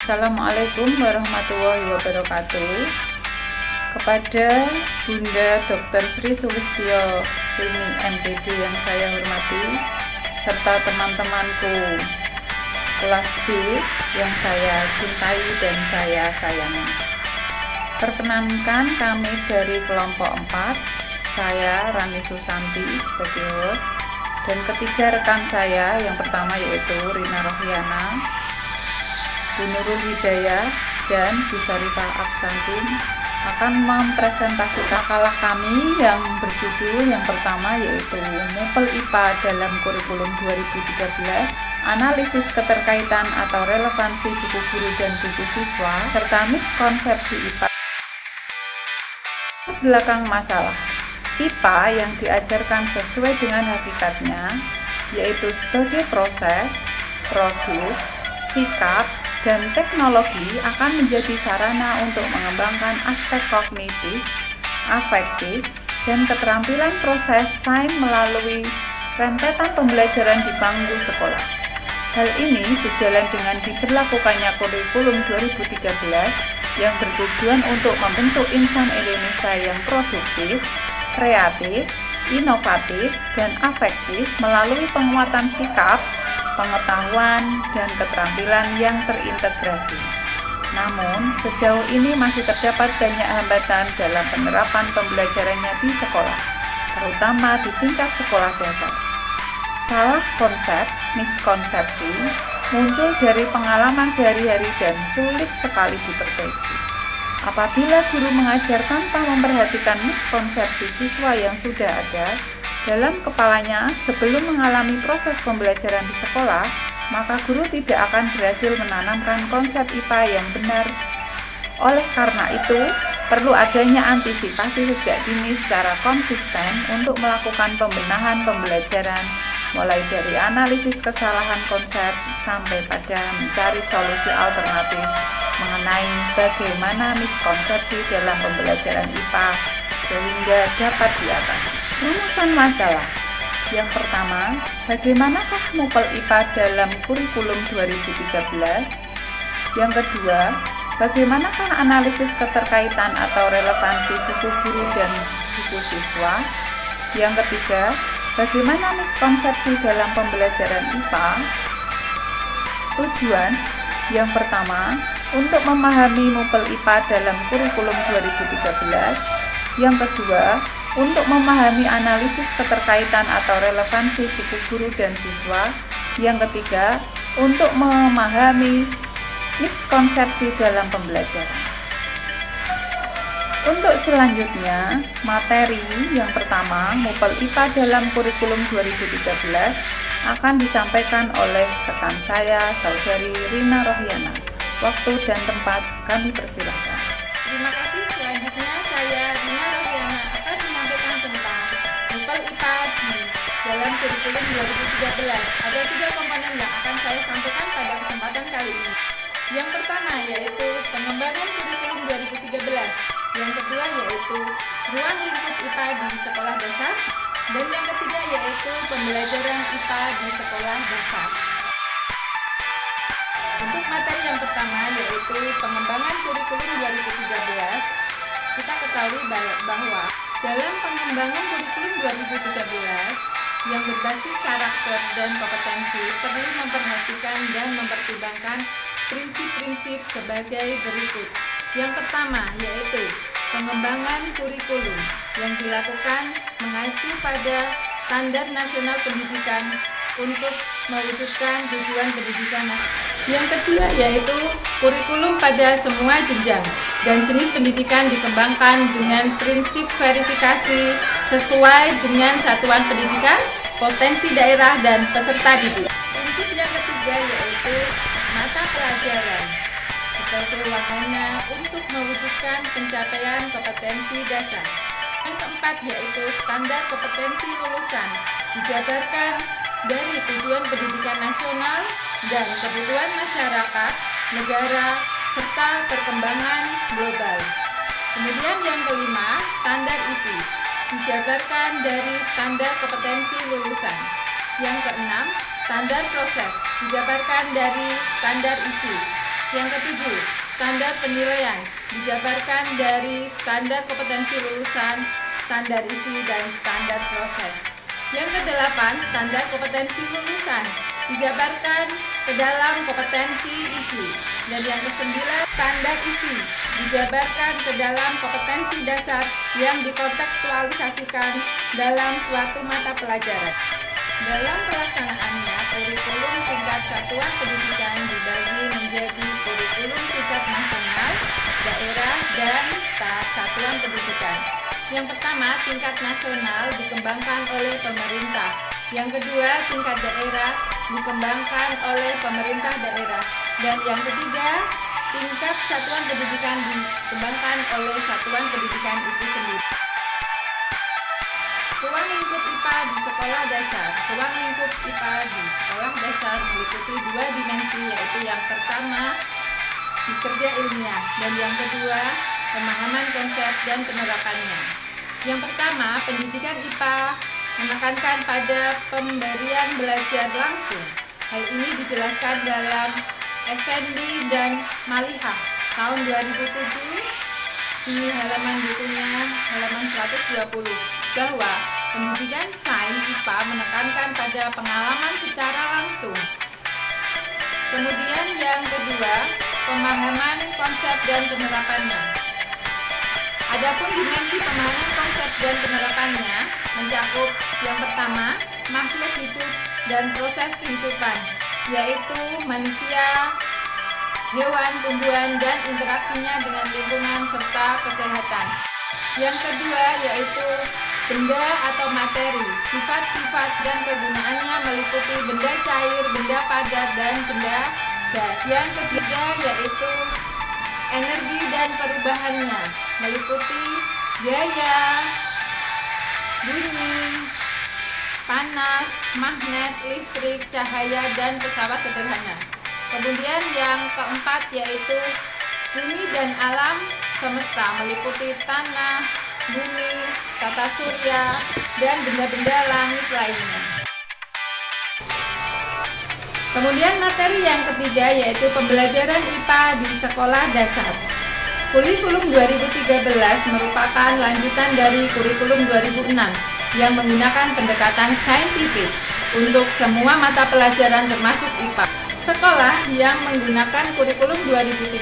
Assalamualaikum warahmatullahi wabarakatuh. Kepada Bunda Dr. Sri Sulistyo Rini MPD yang saya hormati, serta teman-temanku kelas B yang saya cintai dan saya sayangi. Perkenankan kami dari kelompok 4, saya Rani Susanti sebagai host, dan ketiga rekan saya yang pertama yaitu Rina Rohiana, Bu Nurul Hidayah, dan Bu Sarifah Aksantin akan mempresentasikan makalah kami yang berjudul yang pertama yaitu MUPEL IPA dalam kurikulum 2013, analisis keterkaitan atau relevansi buku guru dan buku siswa, serta miskonsepsi IPA. Belakang masalah IPA yang diajarkan sesuai dengan hakikatnya, yaitu sebagai proses, produk, sikap, dan teknologi akan menjadi sarana untuk mengembangkan aspek kognitif, afektif, dan keterampilan proses sains melalui rentetan pembelajaran di bangku sekolah. Hal ini sejalan dengan diberlakukannya kurikulum 2013 yang bertujuan untuk membentuk insan Indonesia yang produktif, kreatif, inovatif, dan afektif melalui penguatan sikap, pengetahuan, dan keterampilan yang terintegrasi. Namun, sejauh ini masih terdapat banyak hambatan dalam penerapan pembelajarannya di sekolah, terutama di tingkat sekolah dasar. Salah konsep, miskonsepsi, muncul dari pengalaman sehari-hari dan sulit sekali diperbaiki. Apabila guru mengajar tanpa memperhatikan miskonsepsi siswa yang sudah ada dalam kepalanya sebelum mengalami proses pembelajaran di sekolah, maka guru tidak akan berhasil menanamkan konsep IPA yang benar. Oleh karena itu, perlu adanya antisipasi sejak dini secara konsisten untuk melakukan pembenahan pembelajaran, mulai dari analisis kesalahan konsep sampai pada mencari solusi alternatif mengenai bagaimana miskonsepsi dalam pembelajaran IPA sehingga dapat diatasi. Rumusan masalah. Yang pertama, bagaimanakah MUPEL IPA dalam kurikulum 2013? Yang kedua, bagaimanakah analisis keterkaitan atau relevansi buku guru dan buku siswa? Yang ketiga, bagaimana miskonsepsi dalam pembelajaran IPA? Tujuan. Yang pertama, untuk memahami MUPEL IPA dalam kurikulum 2013. Yang kedua, untuk memahami analisis keterkaitan atau relevansi buku guru dan siswa. Yang ketiga, untuk memahami miskonsepsi dalam pembelajaran. Untuk selanjutnya, materi yang pertama, MUPEL IPA dalam kurikulum 2013 akan disampaikan oleh rekan saya, Saudari Rina Rohiana. Waktu dan tempat kami persilahkan. Terima kasih. Selanjutnya saya Rina Rohiana akan menyampaikan tentang MUPEL IPA dalam kurikulum 2013. Ada 3 komponen yang akan saya sampaikan pada kesempatan kali ini. Yang pertama yaitu pengembangan kurikulum 2013. Yang kedua yaitu ruang lingkup IPA di sekolah dasar. Dan yang ketiga yaitu pembelajaran IPA di sekolah dasar. Untuk materi yang pertama yaitu pengembangan kurikulum 2013, kita ketahui bahwa dalam pengembangan kurikulum 2013 yang berbasis karakter dan kompetensi perlu memperhatikan dan mempertimbangkan prinsip-prinsip sebagai berikut. Yang pertama yaitu pengembangan kurikulum yang dilakukan mengacu pada standar nasional pendidikan untuk mewujudkan tujuan pendidikan nasional. Yang kedua yaitu kurikulum pada semua jenjang dan jenis pendidikan dikembangkan dengan prinsip verifikasi sesuai dengan satuan pendidikan, potensi daerah, dan peserta didik. Prinsip yang ketiga yaitu mata pelajaran sebagai wahana untuk mewujudkan pencapaian kompetensi dasar. Yang keempat yaitu standar kompetensi lulusan dijabarkan dari tujuan pendidikan nasional dan kebutuhan masyarakat, negara, serta perkembangan global. Kemudian yang kelima, standar isi dijabarkan dari standar kompetensi lulusan. Yang keenam, standar proses dijabarkan dari standar isi. Yang ketujuh, standar penilaian dijabarkan dari standar kompetensi lulusan, standar isi, dan standar proses. Yang kedelapan, standar kompetensi lulusan dijabarkan ke dalam kompetensi isi. Dan yang kesembilan, standar isi dijabarkan ke dalam kompetensi dasar yang dikontekstualisasikan dalam suatu mata pelajaran. Dalam pelaksanaannya, kurikulum tingkat satuan pendidikan dibagi menjadi kurikulum tingkat nasional, daerah, dan satuan pendidikan. Yang pertama, tingkat nasional dikembangkan oleh pemerintah. Yang kedua, tingkat daerah dikembangkan oleh pemerintah daerah. Dan yang ketiga, tingkat satuan pendidikan dikembangkan oleh satuan pendidikan itu sendiri. Ruang lingkup IPA di sekolah dasar. Ruang lingkup IPA di sekolah dasar meliputi dua dimensi, yaitu yang pertama, kerja ilmiah, dan yang kedua, pemahaman konsep dan penerapannya. Yang pertama, pendidikan IPA menekankan pada pemberian belajar langsung. Hal ini dijelaskan dalam Effendi dan Malihah tahun 2007 di halaman bukunya halaman 120 bahwa pendidikan sains IPA menekankan pada pengalaman secara langsung. Kemudian yang kedua, pemahaman konsep dan penerapannya. Adapun dimensi pemahaman konsep dan penerapannya mencakup yang pertama, makhluk hidup dan proses kehidupan, yaitu manusia, hewan, tumbuhan, dan interaksinya dengan lingkungan serta kesehatan. Yang kedua yaitu benda atau materi, sifat-sifat dan kegunaannya meliputi benda cair, benda padat, dan benda gas. Yang ketiga yaitu energi dan perubahannya, meliputi gaya, bunyi, panas, magnet, listrik, cahaya, dan pesawat sederhana. Kemudian yang keempat yaitu bumi dan alam semesta, meliputi tanah, bumi, tata surya, dan benda-benda langit lainnya. Kemudian materi yang ketiga yaitu pembelajaran IPA di sekolah dasar. Kurikulum 2013 merupakan lanjutan dari kurikulum 2006 yang menggunakan pendekatan saintifik untuk semua mata pelajaran termasuk IPA. Sekolah yang menggunakan kurikulum 2013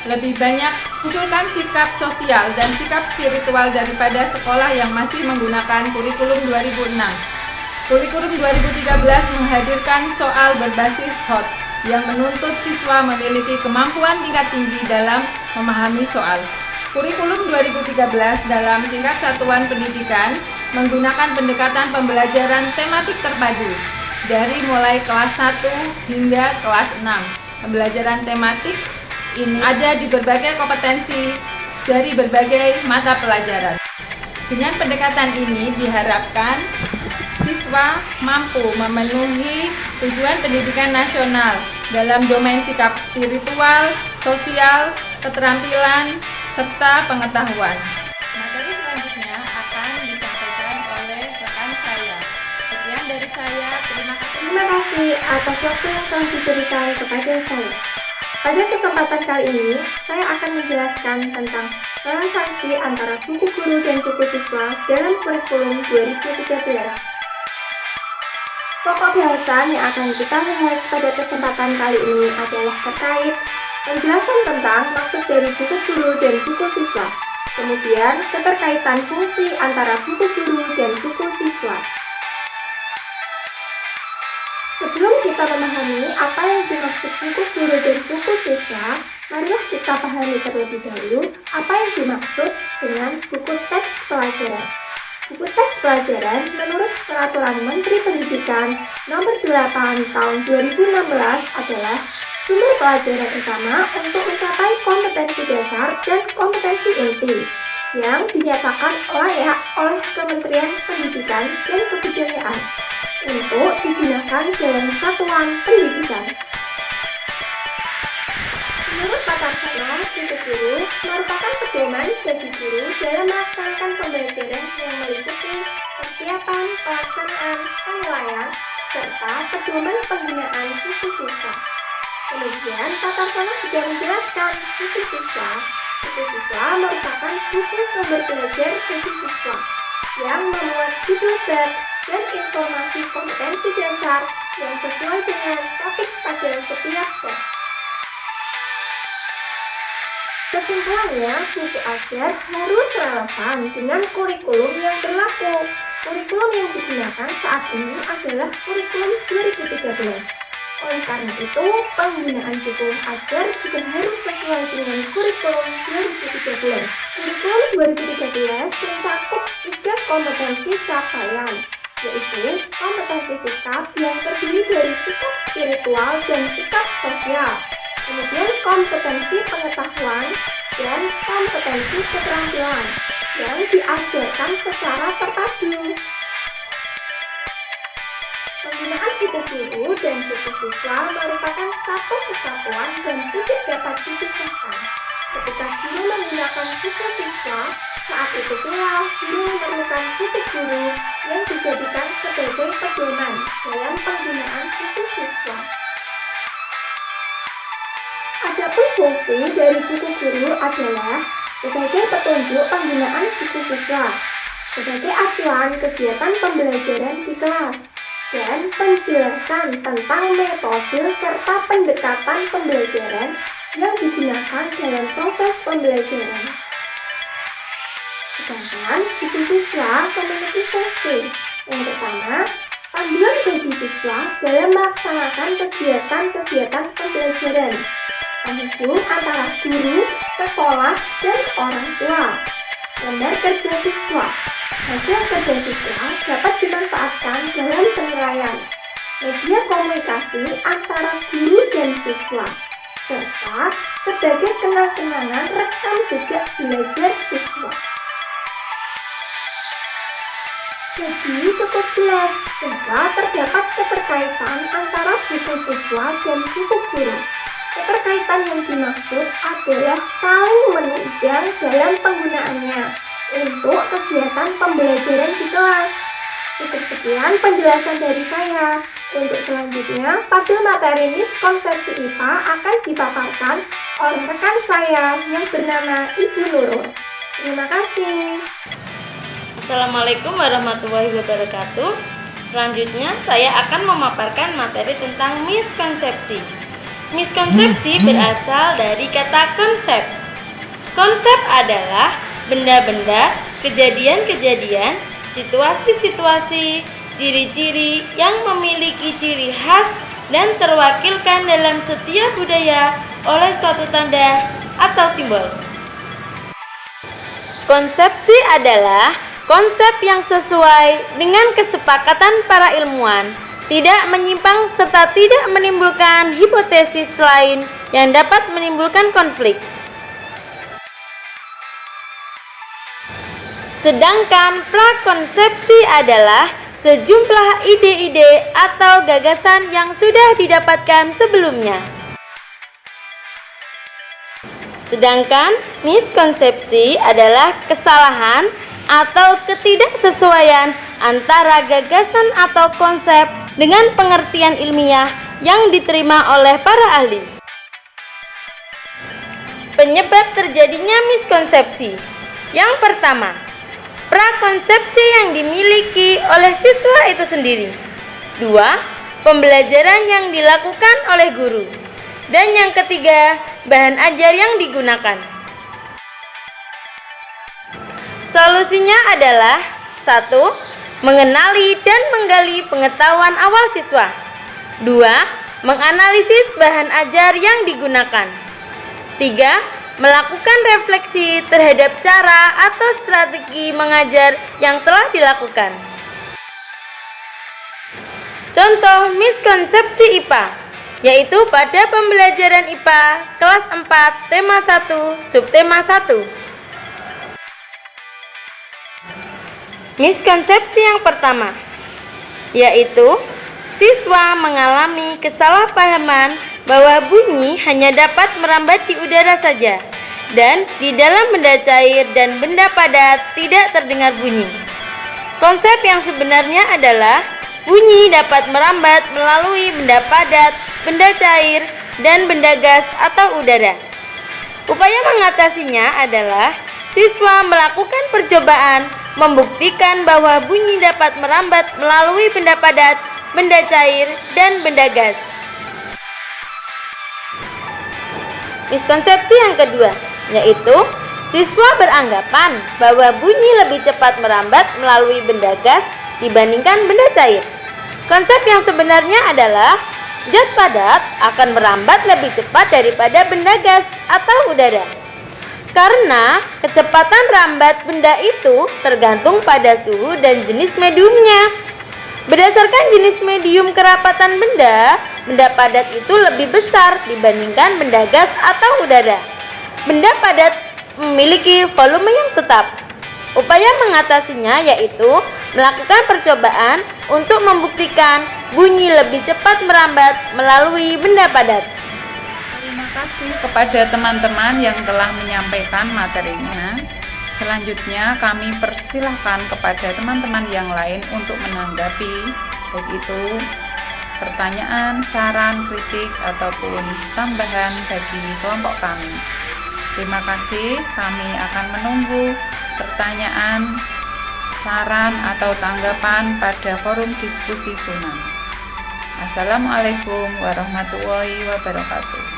lebih banyak munculkan sikap sosial dan sikap spiritual daripada sekolah yang masih menggunakan kurikulum 2006. Kurikulum 2013 menghadirkan soal berbasis HOT yang menuntut siswa memiliki kemampuan tingkat tinggi dalam memahami soal. Kurikulum 2013 dalam tingkat satuan pendidikan menggunakan pendekatan pembelajaran tematik terpadu dari mulai kelas 1 hingga kelas 6. Pembelajaran tematik ini ada di berbagai kompetensi dari berbagai mata pelajaran. Dengan pendekatan ini diharapkan siswa mampu memenuhi tujuan pendidikan nasional dalam domain sikap spiritual, sosial, keterampilan, serta pengetahuan. Materi selanjutnya akan disampaikan oleh rekan saya. Sekian dari saya, terima kasih. Terima kasih atas waktu yang telah diberikan kepada saya. Pada kesempatan kali ini, saya akan menjelaskan tentang relevansi antara buku guru dan buku siswa dalam kurikulum 2013. Pokok bahasan yang akan kita bahas pada kesempatan kali ini adalah terkait penjelasan tentang maksud dari buku guru dan buku siswa, kemudian keterkaitan fungsi antara buku guru dan buku siswa. Sebelum kita memahami apa yang dimaksud buku guru dan buku siswa, marilah kita pahami terlebih dahulu apa yang dimaksud dengan buku teks pelajaran. Buku teks pelajaran menurut Peraturan Menteri Pendidikan Nomor 8 Tahun 2016 adalah sumber pelajaran utama untuk mencapai kompetensi dasar dan kompetensi inti yang dinyatakan layak oleh Kementerian Pendidikan dan Kebudayaan untuk digunakan dalam satuan pendidikan. Menurut tata cara, buku guru merupakan pedoman bagi guru dalam melaksanakan pembelajaran yang meliputi persiapan, pelaksanaan, penilaian, serta pedoman penggunaan buku siswa. Kemudian, Pak Tarsono juga menjelaskan buku siswa. Buku siswa merupakan buku sumber belajar bagi siswa yang memuat judul bab dan informasi kompetensi dasar yang sesuai dengan topik pada setiap bab. Kesimpulannya, buku ajar harus relevan dengan kurikulum yang berlaku. Kurikulum yang digunakan saat ini adalah kurikulum 2013. Oleh karena itu, penggunaan buku ajar juga harus sesuai dengan kurikulum 2013. Kurikulum 2013 mencakup 3 kompetensi capaian, yaitu kompetensi sikap yang terdiri dari sikap spiritual dan sikap sosial, kemudian kompetensi pengetahuan dan kompetensi keterampilan yang diajarkan secara terpadu. Penggunaan buku guru dan buku siswa merupakan satu kesatuan dan tidak dapat dipisahkan. Ketika guru menggunakan buku siswa, saat itu pula guru memerlukan buku guru yang dijadikan sebagai pedoman dalam penggunaan buku siswa. Adapun fungsi dari buku guru adalah sebagai petunjuk penggunaan buku siswa, sebagai acuan kegiatan pembelajaran di kelas, dan penjelasan tentang metode serta pendekatan pembelajaran yang digunakan dalam proses pembelajaran. Sedangkan buku siswa memiliki fungsi. Yang pertama, panduan bagi siswa dalam melaksanakan kegiatan-kegiatan pembelajaran, penghubung antara guru, sekolah, dan orang tua. Lembar kerja siswa. Hasil kerja siswa dapat dimanfaatkan dalam penilaian. Media komunikasi antara guru dan siswa, serta sebagai kenang-kenangan rekam jejak belajar siswa. Jadi cukup jelas bahwa terdapat keterkaitan antara buku siswa dan buku guru. Keterkaitan yang dimaksud adalah saling menunjang dalam penggunaannya untuk kegiatan pembelajaran di kelas. Cukup sekian penjelasan dari saya. Untuk selanjutnya, pada materi miskonsepsi IPA akan dipaparkan oleh rekan saya yang bernama Ibu Nurul. Terima kasih. Assalamualaikum warahmatullahi wabarakatuh. Selanjutnya saya akan memaparkan materi tentang miskonsepsi. Miskonsepsi berasal dari kata konsep. Konsep adalah benda-benda, kejadian-kejadian, situasi-situasi, ciri-ciri yang memiliki ciri khas dan terwakilkan dalam setiap budaya oleh suatu tanda atau simbol. Konsepsi adalah konsep yang sesuai dengan kesepakatan para ilmuwan, tidak menyimpang serta tidak menimbulkan hipotesis lain yang dapat menimbulkan konflik. Sedangkan prakonsepsi adalah sejumlah ide-ide atau gagasan yang sudah didapatkan sebelumnya. Sedangkan miskonsepsi adalah kesalahan atau ketidaksesuaian antara gagasan atau konsep dengan pengertian ilmiah yang diterima oleh para ahli. Penyebab terjadinya miskonsepsi. Yang pertama, prakonsepsi yang dimiliki oleh siswa itu sendiri. 2. Pembelajaran yang dilakukan oleh guru. Dan yang ketiga, bahan ajar yang digunakan. Solusinya adalah 1. Mengenali dan menggali pengetahuan awal siswa. 2. Menganalisis bahan ajar yang digunakan. 3. Melakukan refleksi terhadap cara atau strategi mengajar yang telah dilakukan. Contoh miskonsepsi IPA, yaitu pada pembelajaran IPA kelas 4 tema 1 subtema 1. Miskonsepsi yang pertama, yaitu siswa mengalami kesalahpahaman bahwa bunyi hanya dapat merambat di udara saja, dan di dalam benda cair dan benda padat tidak terdengar bunyi. Konsep yang sebenarnya adalah bunyi dapat merambat melalui benda padat, benda cair, dan benda gas atau udara. Upaya mengatasinya adalah siswa melakukan percobaan membuktikan bahwa bunyi dapat merambat melalui benda padat, benda cair, dan benda gas. Miskonsepsi yang kedua, yaitu siswa beranggapan bahwa bunyi lebih cepat merambat melalui benda gas dibandingkan benda cair. Konsep yang sebenarnya adalah zat padat akan merambat lebih cepat daripada benda gas atau udara. Karena kecepatan rambat benda itu tergantung pada suhu dan jenis mediumnya. Berdasarkan jenis medium kerapatan benda padat itu lebih besar dibandingkan benda gas atau udara. Benda padat memiliki volume yang tetap. Upaya mengatasinya yaitu melakukan percobaan untuk membuktikan bunyi lebih cepat merambat melalui benda padat. Terima kasih kepada teman-teman yang telah menyampaikan materinya. Selanjutnya kami persilahkan kepada teman-teman yang lain untuk menanggapi, baik itu pertanyaan, saran, kritik, ataupun tambahan bagi kelompok kami. Terima kasih, kami akan menunggu pertanyaan, saran, atau tanggapan pada forum diskusi Sunan. Assalamualaikum warahmatullahi wabarakatuh.